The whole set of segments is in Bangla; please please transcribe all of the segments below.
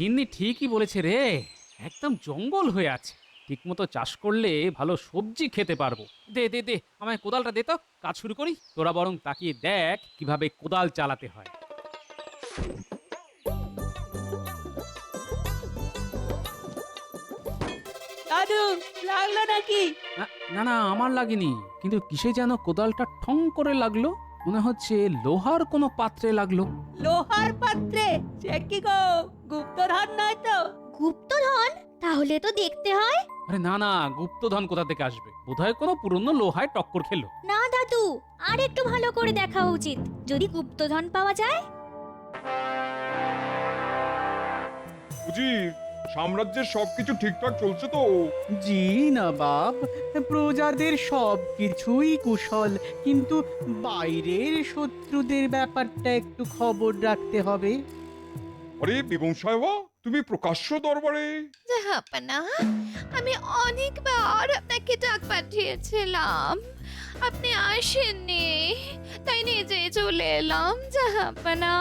গিন্নি ঠিকই বলেছে রে, একদম জঙ্গল হয়ে আছে। ঠিকমতো চাষ করলে ভালো সবজি খেতে পারবো। দে দে দে, আমায় কোদালটা দে তো, কাজ শুরু করি। তোরা বরং তাকিয়ে দেখ কিভাবে কোদাল চালাতে হয়। দাদু, লাগলো নাকি? না না, আমার লাগেনি, কিন্তু কিসে যেন কোদালটা ঠং করে লাগলো। মনে হচ্ছে লোহার কোনো পাত্রে লাগলো। লোহার পাত্রে? সে কি গো, গুপ্তধন নয় তো? গুপ্তধন? তাহলে তো দেখতে হয়। আরে না না, গুপ্তধন কোথা থেকে আসবে? বোধহয় কোনো পুরনো লোহায় টক্কর খেলো। না দাদু, আর একটু ভালো করে দেখা উচিত। যদি গুপ্তধন পাওয়া যায়। উজির, সাম্রাজ্যের সবকিছু ঠিকঠাক চলছে তো? জি নবাব, প্রজাদের সব কিছুই কুশল, কিন্তু বাইরের শত্রুদের ব্যাপারটা একটু খবর রাখতে হবে। আরে বেগম সাহেবা, তুমি প্রকাশ্য দরবারে? জাহাপনা, আমি অনেকবার আপনাকে ডাক পাঠিয়েছিলাম, আপনি আসেননি, তাই নিজে চলে এলাম জাহাপনা।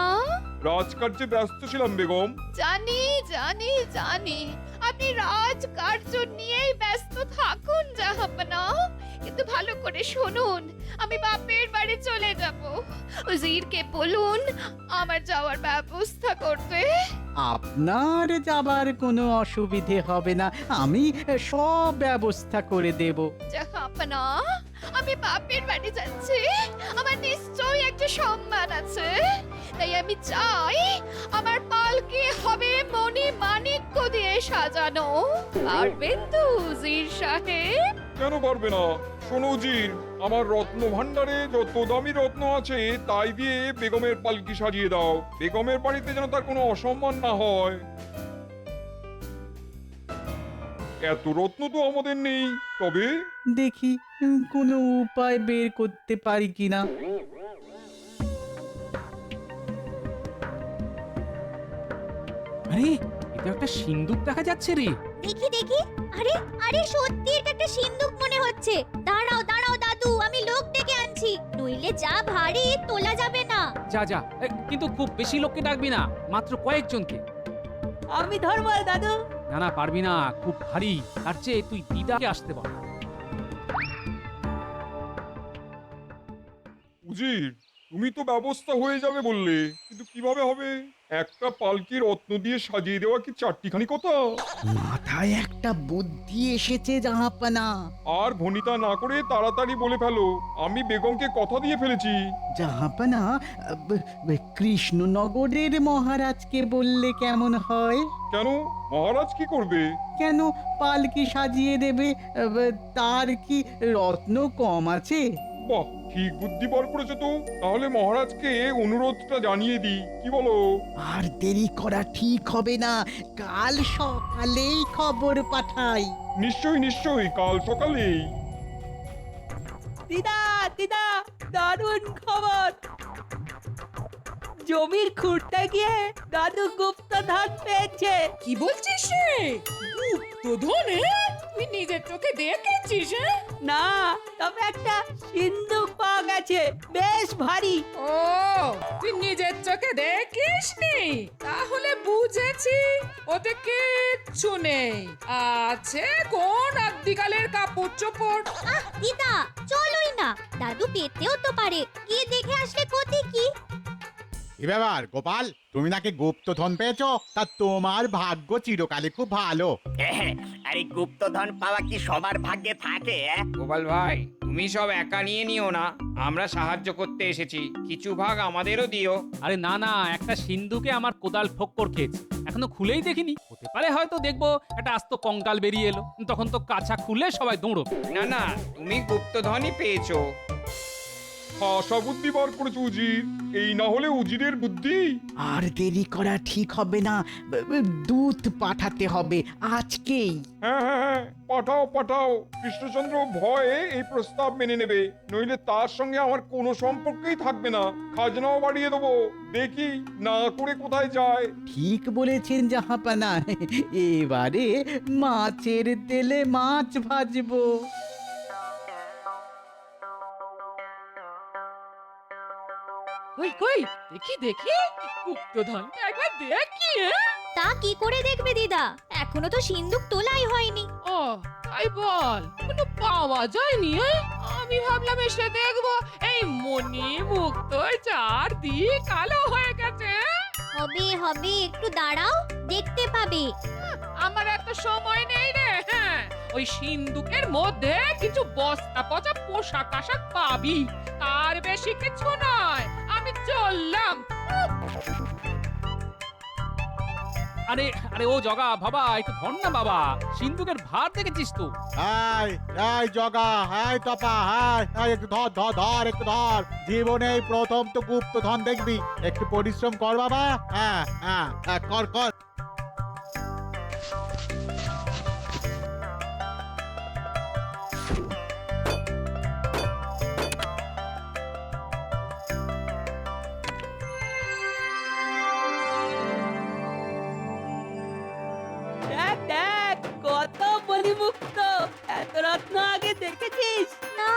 রাজকার্যে ব্যস্ত ছিলাম বেগম। জানি জানি জানি, আপনি রাজকার্য নিয়েই ব্যস্ত থাকুন জাহাপনা, কিন্তু ভালো করে শুনুন, আমি বাপের বাড়ি চলে যাব। উজিরকে বলুন আমার যাওয়ার ব্যবস্থা করতে। আপনার যাবার কোনো অসুবিধে হবে না, আমি সব ব্যবস্থা করে দেব। জাহাপনা, আমি বাপের বাড়ি যাচ্ছি, আমার নিশ্চয়ই একটা সম্মান আছে, তাই আমি চাই আমার পালকি হবে মণি মাণিক্য দিয়ে সাজানো। পারবেন তো উজির সাহেব? কেন পারবে না? শোনো উজির, আমার রত্ন ভাণ্ডারে যত দামি রত্ন আছে তাই দিয়ে বেগমের পালকি সাজিয়ে দাও। বেগমের বাড়িতে যেন তার কোনো অসম্মান না হয়। এত রত্ন তো আমাদের নেই, তবে দেখি কোনো উপায় বের করতে পারি কিনা। আরে, এটা একটা সিন্দুক দেখা যাচ্ছে রে। দেখি দেখি। আরে আরে, সত্যি এটা একটা সিন্দুক মনে হচ্ছে। দাঁড়াও দাঁড়াও দাদু, আমি লোক ডেকে আনছি, নইলে যা ভারী তোলা যাবে না। যা যা, কিন্তু খুব বেশি লোককে ডাকবি না, মাত্র কয়েকজনকে। আমি ধরবো দাদু। না না, পারবি না, খুব ভারী। তার চেয়ে তুই দিদাকে আসতে বল। উজির, তুমি তো ব্যবস্থা হয়ে যাবে বললে, কিন্তু কিভাবে হবে? একটা পালকি রত্ন দিয়ে সাজিয়ে দেওয়া কি চারটিখানি কথা? মাথায় একটা বুদ্ধি এসেছে জাহাপানা। আর ভনিতা না করে তাড়াতাড়ি বলে ফেলো, আমি বেগমকে কথা দিয়ে ফেলেছি। জাহাপানা, কৃষ্ণনগরের মহারাজকে বললে কেমন হয়? কেন, মহারাজ কি করবে? কেন, পালকি সাজিয়ে দেবে, তার কি রত্ন কম আছে? বাহ, ঠিক বুদ্ধি বার করেছো তো। তাহলে মহারাজকে অনুরোধটা জানিয়ে দিই, কি বলো? আর দেরি করা ঠিক হবে না, কাল সকালেই খবর পাঠাই। নিশ্চয়ই নিশ্চয়ই, কাল সকালেই। দিদা দিদা, দারুণ খবর। জমির খুঁড়তে গিয়ে দাদু গুপ্তধন পেয়েছে। কি বলছিস রে? গুপ্তধন? তুই নিজের চোখে দেখেছিস? না, তবে একটা সিন্দুক পাওয়া গেছে, বেশ ভারী। ও, তুই নিজের চোখে দেখিসনি? তাহলে বুঝেছি ওতে কিচ্ছু নেই, আছে কোন আদিকালের কাপড় চোপড়। আহ দিদা, চলোই না, দাদু পেতেও তো পারে, গিয়ে দেখে আসলে ক্ষতি কি? কি ব্যাপার গোপাল, তুমি নাকি গুপ্তধন পেয়েছো? তা তোমার ভাগ্য চিরকালে খুব ভালো। আরে গুপ্তধন পাওয়া কি সবার ভাগ্যে থাকে? গোপাল ভাই, তুমি সব একা নিয়ে নিও না, আমরা সাহায্য করতে এসেছি, কিছু ভাগ আমাদেরও দিও। আরে না না, একটা সিন্ধুকে আমার কোদাল ঠক্কর খেয়েছে, এখনো খুলেই দেখিনি। হতে পারে হয়তো দেখবো একটা আস্ত কঙ্কাল বেরিয়ে এলো, তখন তো কাছা খুলে সবাই দৌড়বে। না না, তুমি গুপ্তধনই পেয়েছো। হাসা বুদ্ধি বার করেছো উজির, এই না হলে উজিরের বুদ্ধি। আর দেরি করা ঠিক হবে না, দূত পাঠাতে হবে আজকেই। হ্যাঁ হ্যাঁ হ্যাঁ, পাঠাও পাঠাও। কৃষ্ণচন্দ্র ভয়ে এই প্রস্তাব মেনে নেবে, নইলে তার সঙ্গে আমার কোনো সম্পর্কই থাকবে না। খাজনাও বাড়িয়ে দেবো, দেখি না করে কোথায় যায়। ঠিক বলেছেন জাহাপানা, এবারে মাছের তেলে মাছ ভাজবো। কই কই, দেখি দেখি, গুপ্তধনটা একবার দেখি। তা কি করে দেখবে দিদা? এখনো তো সিন্দুক তোলাই হয়নি। ও তাই বল, কোনো পাওয়া যায়নি? আমি ভাবলাম এসে দেখবো এই মনি মুক্ত চারদিক কালো হয়ে গেছে। হবে হবে, একটু দাঁড়াও, দেখতে পাবে। আমার এত সময় নেই রে। হ্যাঁ, ওই সিন্দুকের মধ্যে কিছু বস্তা পচা পোশাক আশাক পাবি, তার বেশি কিছু নয়। আমি চললাম। আরে আরে ও জগা বাবা, একটু ধর না বাবা, সিন্ধুকের ভার দেখেছিস তো? এই জগা, এই তপা, একটু ধর ধর ধর, একটু ধর। জীবনে এই প্রথম তো গুপ্তধন দেখবি, একটু পরিশ্রম কর বাবা। কর কর। দেখ দেখ কত মণিমুক্ত, এত রত্ন আগে দেখেছিস? না,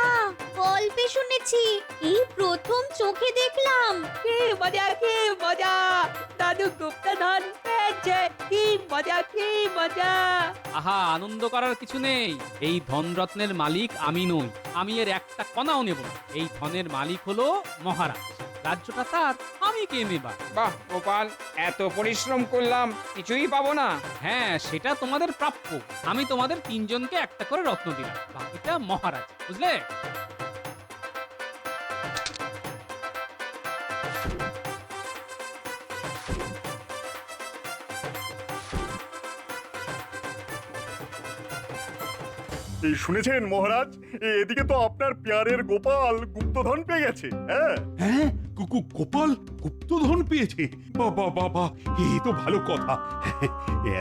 গল্পে শুনেছি, এই প্রথম চোখে দেখলাম। কি মজা কি মজা, দাদু গুপ্তধন পেয়েছে, কি মজা কি মজা। আহা, আনন্দ করার কিছু নেই। এই ধনরত্নের মালিক আমি নই, আমি এর একটা কণাও নেব না। এই ধনের মালিক হলো মহারাজ, রাজ্যটা তার, আমি কে নেবা? বাহ গোপাল, এত পরিশ্রম করলাম, কিছুই পাবো না? হ্যাঁ, সেটা তোমাদের প্রাপ্য। আমি তোমাদের তিনজনকে একটা করে রত্ন দিলাম, বাকিটা মহারাজ, বুঝলে? এই শুনেছেন মহারাজ, এদিকে তো আপনার পেয়ারের গোপাল গুপ্তধন পেয়ে গেছে। হ্যাঁ হ্যাঁ, গোপাল গুপ্তধন পেয়েছে। বাবা বাবা, এই তো ভালো কথা।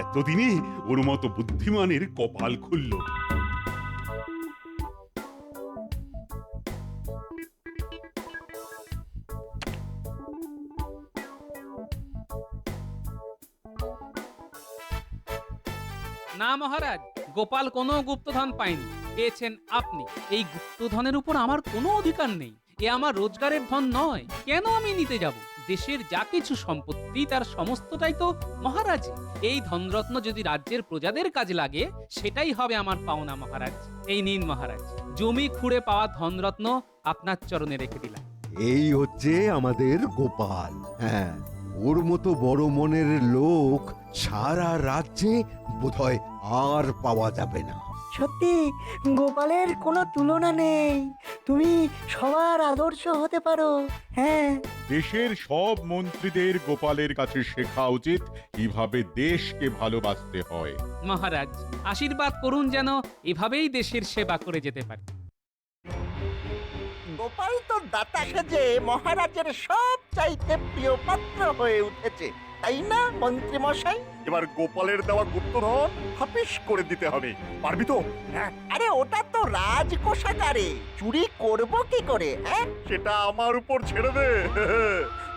এতদিনে ওর মতো বুদ্ধিমানের কপাল খুলল। না মহারাজ, গোপাল কোনো গুপ্তধন পায়নি, পেয়েছেন আপনি। এই গুপ্তধনের উপর আমার কোনো অধিকার নেই, এ আমার রোজগারের ধন নয়। কেন আমি নিতে যাব? দেশের যা কিছু সম্পত্তি তার সমস্তটাই তো মহারাজ। এই ধনরত্ন যদি রাজ্যের প্রজাদের কাজে লাগে, সেটাই হবে আমার পাওনা মহারাজ। এই নিন মহারাজ, জমি খুঁড়ে পাওয়া ধনরত্ন আপনার চরণে রেখে দিলাম। এই হচ্ছে আমাদের গোপাল। হ্যাঁ, ওর মতো বড় মনের লোক সারা রাজ্যে বোধহয় আর পাওয়া যাবে না। সত্যি গোপালের কোনো তুলনা নেই, তুমি সবার আদর্শ হতে পারো। হ্যাঁ, দেশের সব মন্ত্রীদের গোপালের কাছে শেখা উচিত কিভাবে দেশকে ভালোবাসতে হয়। মহারাজ, আশীর্বাদ করুন যেন এভাবেই দেশের সেবা করে যেতে পারি। গোপাল তো দাতা সেজে মহারাজের সব চাইতে প্রিয় পাত্র হয়ে উঠেছে, তাই না মন্ত্রী মশাই? এবার গোপালের দেওয়া গুপ্তধন হাফিস করে দিতে হবে। পারবি তো? হ্যাঁ, আরে ওটা তো রাজকোষাগারে, চুরি করব কি করে? হ্যাঁ, সেটা আমার উপর ছেড়ে দে।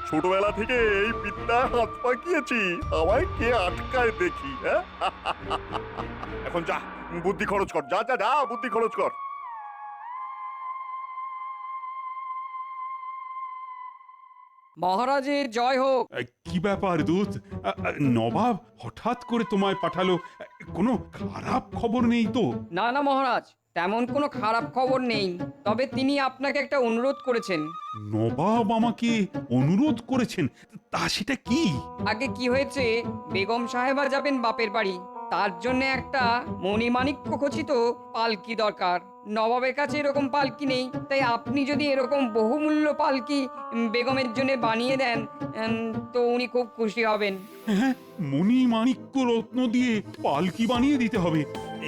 ছোটবেলা থেকে এই বিদ্যা হাত পাকিয়েছি, আমায় কে আটকায় দেখি। হ্যাঁ, এখন যা, বুদ্ধি খরচ কর, যা যা যা, বুদ্ধি খরচ কর। মহারাজের জয় হোক। কি ব্যাপার দূত, নবাব হঠাৎ করে তোমায় পাঠালো? কোনো খারাপ খবর নেই তো? না না মহারাজ, তেমন কোনো খারাপ খবর নেই, তবে তিনি আপনাকে একটা অনুরোধ করেছেন। নবাব আমাকে অনুরোধ করেছেন? তা সেটা কি? আগে কি হয়েছে, বেগম সাহেবা যাবেন বাপের বাড়ি, তার জন্য একটা মণিমাণিক্য খচিত পালকি দরকার। নবাবের কাছে এরকম পালকি নেই, তাই আপনি যদি এরকম বহুমূল্য পালকি বেগমের জন্য বানিয়ে দেন, তো উনি খুব খুশি হবেন। হ্যাঁ, মণি মাণিক্য রত্ন দিয়ে পালকি বানিয়ে দিতে হবে?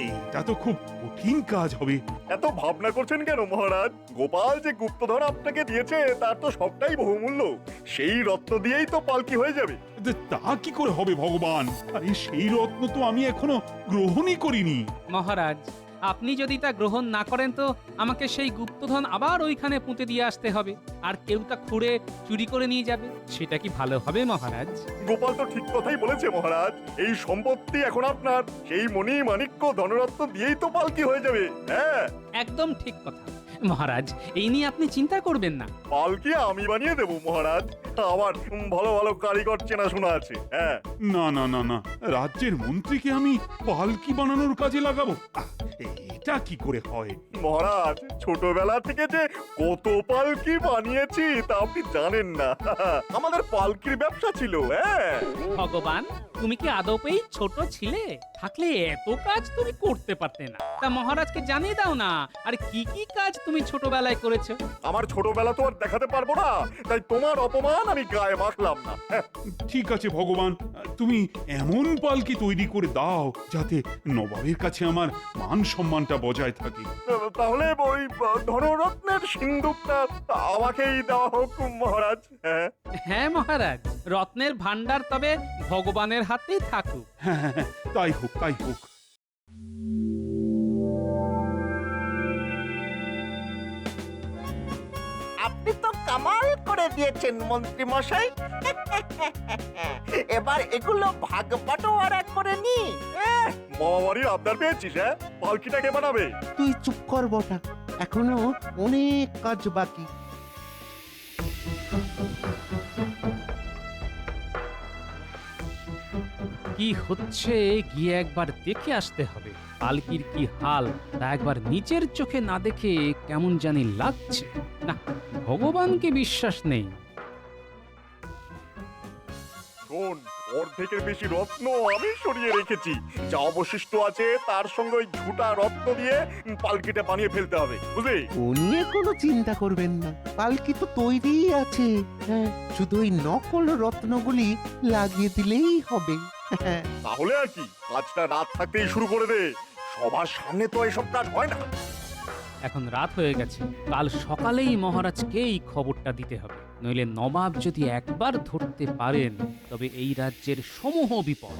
এইটা তো খুব কঠিন কাজ হবে। এত ভাবনা করছেন কেন মহারাজ? গোপাল যে গুপ্তধন আপনাকে দিয়েছে তার তো সবটাই বহুমূল্য, সেই রত্ন দিয়েই তো পালকি হয়ে যাবে। তা কি করে হবে ভগবান? আরে সেই রত্ন তো আমি এখনো গ্রহণই করিনি। মহারাজ, আপনি যদি তা গ্রহণ না করেন তো আমাকে সেই গুপ্তধন আবার ওইখানে পুঁতে দিয়ে আসতে হবে, আর কেউ তা খুঁড়ে চুরি করে নিয়ে যাবে। সেটা কি ভালো হবে মহারাজ? গোপাল তো ঠিক কথাই বলেছে মহারাজ, এই সম্পত্তি এখন আপনার, সেই মণি মাণিক্য ধনরত্ন দিয়েই তো পালকি হয়ে যাবে। হ্যাঁ, একদম ঠিক কথা। মহারাজ, এই নিয়ে আপনি চিন্তা করবেন না। পালকি আমি বানিয়ে দেবো মহারাজ। আমার ভালো ভালো কারিগর চেনাশোনা আছে। হ্যাঁ, না না না না, রাজ্যের মন্ত্রীকে আমি পালকি বানানোর কাজে লাগাবো? এটা কি করে হয়? মহারাজ, ছোটবেলা থেকে যে কত পালকি বানিয়েছি তা আপনি জানেন না। আমাদের পালকির ব্যবসা ছিল। হ্যাঁ, ভগবান, তুমি কি আদপেই ছোট ছিলে? থাকলে এত কাজ তুমি করতে পারতে না। তা মহারাজকে জানিয়ে দাও না, আর কি কি কাজ তুমি ছোটবেলায় করেছো। আমার ছোটবেলা তো আর দেখাতে পারবো না, তাই তোমার অপমান আমি গায়ে মাখলাম না। ঠিক আছে ভগবান, তুমি এমন পালকি তৈরি করে দাও যাতে নবাবের কাছে আমার মান সম্মানটা বজায় থাকে। তাহলে ওই ধনরত্নের সিন্দুকটা আমাকেই দেওয়া হোক মহারাজ। হ্যাঁ হ্যাঁ মহারাজ, রত্নের ভান্ডার তবে ভগবানের হাতেই থাকুক। হ্যাঁ হ্যাঁ, তাই হোক তাই হোক। আপনি তো কামাল করে দিয়েছেন মন্ত্রী মশাই। এবার এগুলো ভাগ বাটোয়ারা করে নি। মামাবাড়ির আবদার পেয়েছিস? হ্যাঁ, পালকিটাকে বানাবে। তুই চুপ কর বটা, এখনো অনেক কাজ বাকি। কি হচ্ছে গিয়ে একবার দেখে আসতে হবে। পালকির কি হাল তা একবার নিচের চোখে না দেখে কেমন জানি লাগছে। না, ভগবানকে বিশ্বাস নেই। শোন, অর্ধেকের বেশি রত্ন আমি সরিয়ে রেখেছি। যা অবশিষ্ট আছে তার সঙ্গে ওই ঝুটা রত্ন দিয়ে পালকিটা বানিয়ে ফেলতে হবে, বুঝলি? ও নিয়ে কোনো চিন্তা করবেন না, পালকি তো তৈরিই আছে। হ্যাঁ, শুধু ওই নকল রত্নগুলি লাগিয়ে দিলেই হবে। তাহলে আর কি, কাজটা রাত থাকতেই শুরু করে দে। সবার সামনে তো এসব কাজ হয় না। এখন রাত হয়ে গেছে, কাল সকালেই মহারাজকেই খবরটা দিতে হবে। নইলে নবাব যদি একবার ধরতে পারেন তবে এই রাজ্যের সমূহ বিপদ।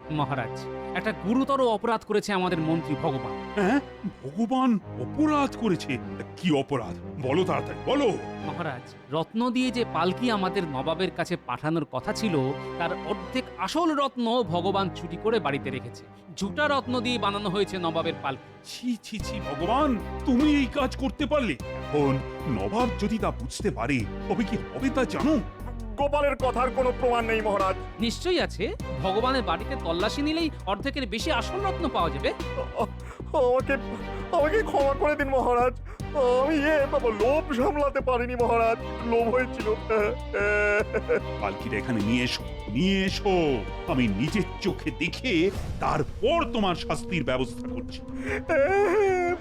মহারাজ, একটা গুরুতর অপরাধ করেছে আমাদের মন্ত্রী ভগবান। হ্যাঁ, ভগবান অপরাধ করেছে? কি অপরাধ বলো, তাড়াতাড়ি বলো। মহারাজ, রত্ন দিয়ে যে পালকি আমাদের নবাবের কাছে পাঠানোর কথা ছিল তার অর্ধেক আসল রত্ন ভগবান চুরি করে বাড়িতে রেখেছে। ঝুটা রত্ন দিয়ে বানানো হয়েছে নবাবের পালকি। ছি ছি ছি ভগবান, তুমি এই কাজ করতে পারলে? এখন নবাব যদি তা বুঝতে পারে তবে কি হবে তা জানো? গোপালের কথার কোনো প্রমাণ নেই মহারাজ। নিশ্চয়ই আছে। ভগবানের বাড়িতে তল্লাশি নিলেই অর্ধেকের বেশি আসল রত্ন পাওয়া যাবে। আমাকে আমাকে ক্ষমা করে দিন মহারাজ। আমি লোভ সামলাতে পারিনি মহারাজ, লোভ হয়েছিল। পালকিটা এখানে নিয়ে এসো, নিয়ে এসো। আমি নিজের চোখে দেখে তারপর তোমার শাস্তির ব্যবস্থা করছি।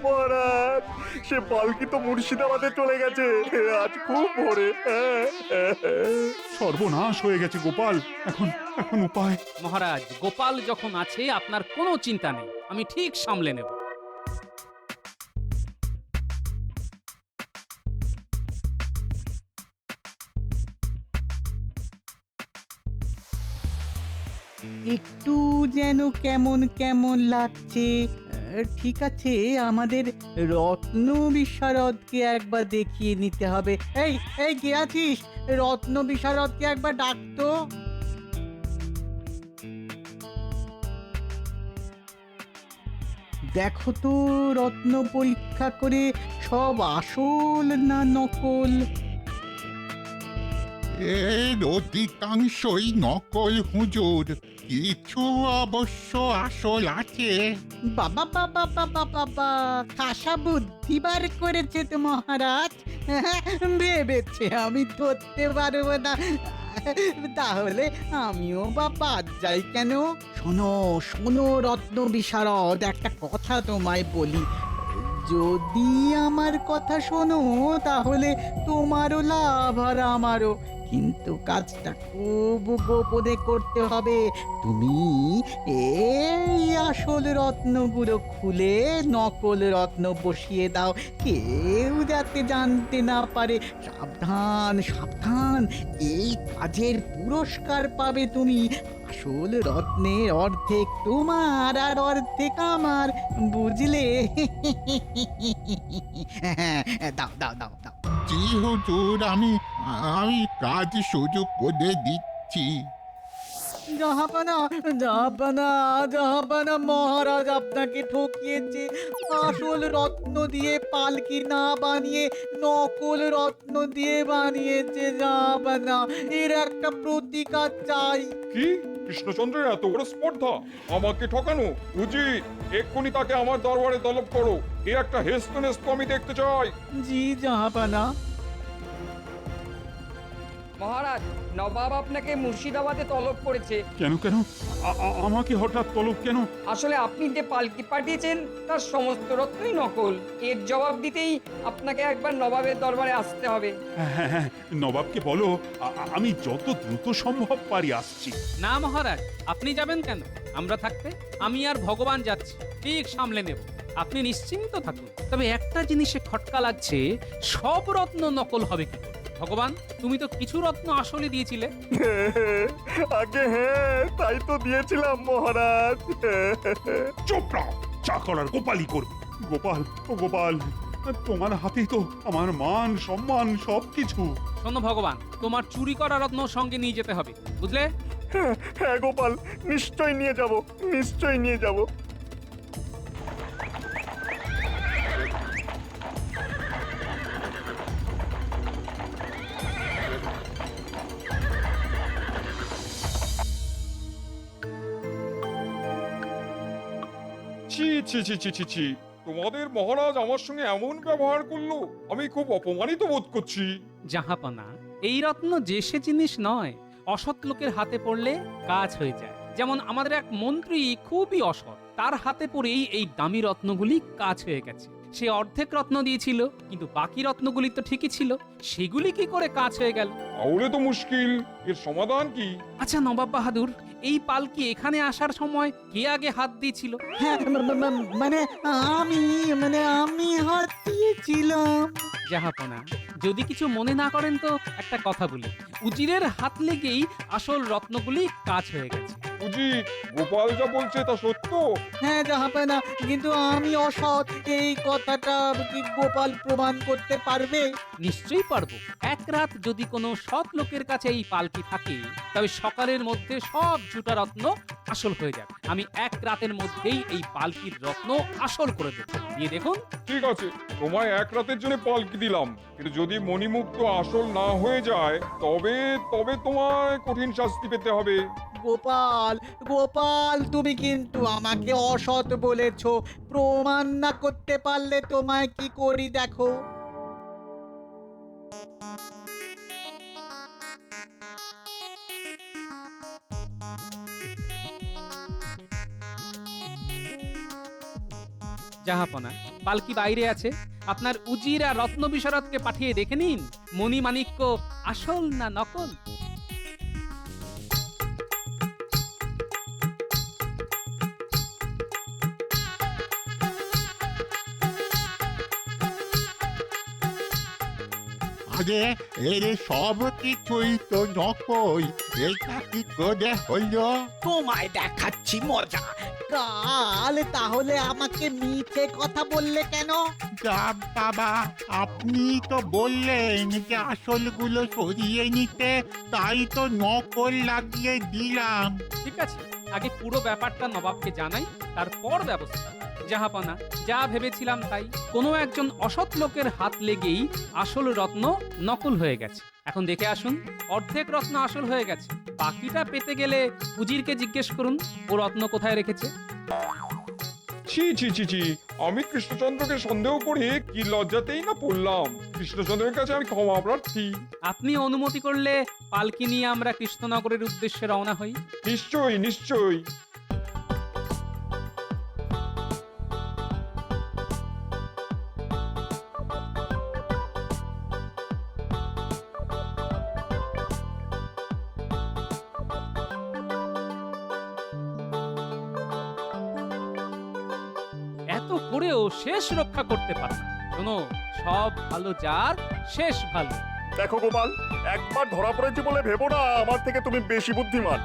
মহারাজ, সে পালকি তো মুর্শিদাবাদে চলে গেছে আজ খুব ভোরে। সর্বনাশ হয়ে গেছে গোপাল, এখন এখন উপায়? মহারাজ, গোপাল যখন আছে আপনার কোনো চিন্তা নেই, আমি ঠিক সামলে নেব। একটু যেন কেমন কেমন লাগছে। ঠিক আছে, আমাদের রত্ন বিশারদকে একবার দেখিয়ে নিতে হবে। এই এই কে আছিস? রত্ন বিশারদকে একবার ডাকতো। দেখো তো রত্ন পরীক্ষা করে সব আসল না নকল। এর অধিকাংশই নকল হুজুর, কিছু অবশ্য আসল আছে। বাবা বাবা বাবা বাবা, খাসা বুদ্ধি বার করেছে তো মহারাজ। ভেবেছে আমি ধরতে পারবো না, তাহলে আমিও বা বাদ যাই কেন? শোনো শোনো রত্ন বিশারদ, একটা কথা তোমায় বলি। যদি আমার কথা শোনো তাহলে তোমারও লাভ আর আমারও, কিন্তু কাজটা খুব গোপনে করতে হবে। তুমি এই আসল রত্নগুলো খুলে নকল রত্ন বসিয়ে দাও, কেউ যাতে জানতে না পারে। সাবধান সাবধান, এই কাজের পুরস্কার পাবে তুমি। আসল রত্নের অর্ধেক তোমার আর অর্ধেক আমার, বুঝলে? দাও দাও দাও দাও। জি হুজুর, আমি কাজ শুরু করে দিচ্ছি। জাহাপানা জাহাপানা জাহাপানা, মহারাজ আপনাকে ঠকিয়েছে। আসল রত্ন দিয়ে পালকি না বানিয়ে নকল রত্ন দিয়ে বানিয়েছে জাহাপানা। এর একটা প্রতিকার চাই। কি কৃষ্ণচন্দ্রের এত বড় স্পর্ধা, আমাকে ঠকানো উচিত। এক্ষুনি তাকে আমার দরবারে তলব করো। এ একটা হেস্তনেস্ত আমি দেখতে চাই। জি জাহাপানা। মহারাজ, নবাব আপনাকে মুর্শিদাবাদে তলব করেছে। কেন কেন আমাকে হঠাৎ তলব কেন? আসলে আপনি যে পালকি পাঠিয়েছেন তার সমস্ত রত্নই নকল। এর জবাব দিতেই আপনাকে একবার নবাবের দরবারে আসতে হবে। হ্যাঁ হ্যাঁ, নবাবকে বলো আমি যত দ্রুত সম্ভব পারি আসছি। না মহারাজ, আপনি যাবেন কেন? আমরা থাকতে আমি আর ভগবান যাচ্ছি, ঠিক সামলে নেব। আপনি নিশ্চিন্ত থাকুন। তবে একটা জিনিসে খটকা লাগছে, সব রত্ন নকল হবে কি করে? ভগবান, তুমি তো কিছু রত্ন আসলে দিয়েছিলে। আগে হ্যাঁ, তাই তো দিয়েছিলাম মহারাজ। চুপ না, চা করার গোপালই করবে। গোপাল, ও গোপাল, তোমার হাতেই তো আমার মান সম্মান সবকিছু। শোনো ভগবান, তোমার চুরি করা রত্ন সঙ্গে নিয়ে যেতে হবে, বুঝলে? হ্যাঁ গোপাল, নিশ্চয় নিয়ে যাব, নিশ্চয় নিয়ে যাব। ছি ছি ছি ছি ছি ছি, তোমাদের মহারাজ আমার সঙ্গে এমন ব্যবহার করলো, আমি খুব অপমানিত বোধ করছি। জাহাপনা, এই রত্ন যে সে জিনিস নয়, অসৎ লোকের হাতে পড়লে কাজ হয়ে যায়। যেমন আমাদের এক মন্ত্রী খুবই অসৎ, তার হাতে পড়েই এই দামি রত্নগুলি কাজ হয়ে গেছে। সে অর্ধেক রত্ন দিয়েছিল, কিন্তু বাকি রত্নগুলি তো ঠিকই ছিল, সেগুলি কি করে কাজ হয়ে গেল? তাহলে তো মুশকিল, এর সমাধান কি? আচ্ছা নবাব বাহাদুর, এই পালকি এখানে আসার সময় কে আগে হাত দিয়েছিল? হ্যাঁ, আমি হাত দিয়েছিলাম। জাহাপনা, যদি কিছু মনে না করেন তো একটা কথা বলি। উজিরের হাত লেগেই আসল রত্নগুলি কাজ হয়ে গেছে। উজির, গোপাল যা বলছে তা সত্য? হ্যাঁ জাহাপানা, কিন্তু আমি অসৎ, এই কথাটা কি গোপাল প্রমাণ করতে পারবে? নিশ্চয়ই পারবো। এক রাত যদি কোনো সৎ লোকের কাছে এই পালকি থাকে, তবে সকালের মধ্যে সব ঝুটা রত্ন আসল হয়ে যাবে। আমি এক রাতের মধ্যেই এই পালকির রত্ন আসল করে দেবো, দিয়ে দেখুন। ঠিক আছে, তোমায় এক রাতের জন্য পালকি দিলাম, কিন্তু যদি মণিমুক্ত আসল না হয়ে যায় তবে তবে তোমায় কঠিন শাস্তি পেতে হবে। গোপাল গোপাল, তুমি কিন্তু আমাকে অসৎ বলেছো। প্রমাণ না করতে পারলে তোমায় কি করি দেখো। জাহাপনা, পালকি বাইরে আছে, আপনার উজির আর রত্ন বিশারদকে পাঠিয়ে দেখে নিন মণিমাণিক্য আসল না নকল। আরে এর সব কিছুই তো নকল, এটা কি করে হলো? তোমায় দেখাচ্ছি মজা। কাল তাহলে আমাকে মিথ্যে কথা বললে কেন? যা বাবা, আপনি তো বললেন যে আসলগুলো সরিয়ে নিতে, তাই তো নকল লাগিয়ে দিলাম। ঠিক আছে, আগে পুরো ব্যাপারটা নবাবকে জানাই, তারপর ব্যবস্থা। জাহাপনা, যা ভেবেছিলাম তাই। কোনো একজন অসৎ লোকের হাত লেগেই আসল রত্ন নকল হয়ে গেছে। এখন দেখে আসুন, অর্ধেক রত্ন আসল হয়ে গেছে, বাকিটা পেতে গেলে উজিরকে জিজ্ঞেস করুন ও রত্ন কোথায় রেখেছে। ছি ছি ছি ছি, আমি কৃষ্ণচন্দ্রকে সন্দেহ করে কি লজ্জাতেই না পড়লাম। কৃষ্ণচন্দ্রের কাছে আমি ক্ষমা প্রার্থী। আপনি অনুমতি করলে পালকি নিয়ে আমরা কৃষ্ণনগরের উদ্দেশ্যে রওনা হই। নিশ্চয়ই নিশ্চয়ই। এত করেও শেষ রক্ষা করতে পারে না। শোনো, সব ভালো যার শেষ ভালো। দেখো গোপাল, একবার ধরা পড়েছি বলে ভেবো না আমার থেকে তুমি বেশি বুদ্ধিমান।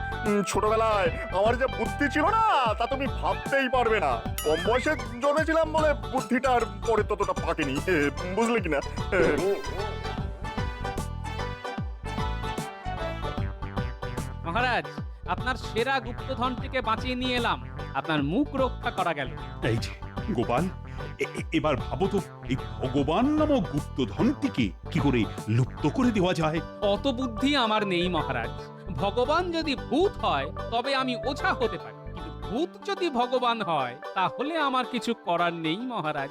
ছোটবেলায় আমার যে বুদ্ধি ছিল না তা তুমি ভাবতেই পারবে না। কম বয়সে জন্মেছিলাম বলে বুদ্ধিটা আর পরে ততটা পাকেনি, বুঝলে কিনা? মহারাজ, আপনার সেরা গুপ্তধনটিকে বাঁচিয়ে নিয়ে এলাম, আপনার মুখ রক্ষা করা গেল। এই যে গোপাল, এবার ভাবো তো, এই ভগবান নামক গুপ্তধনটিকে কি করে লুপ্ত করে দেওয়া যায়? অত বুদ্ধি আমার নেই মহারাজ। ভগবান যদি ভূত হয় তবে আমি ওঝা হতে পারি, কিন্তু ভূত যদি ভগবান হয় তাহলে আমার কিছু করার নেই মহারাজ।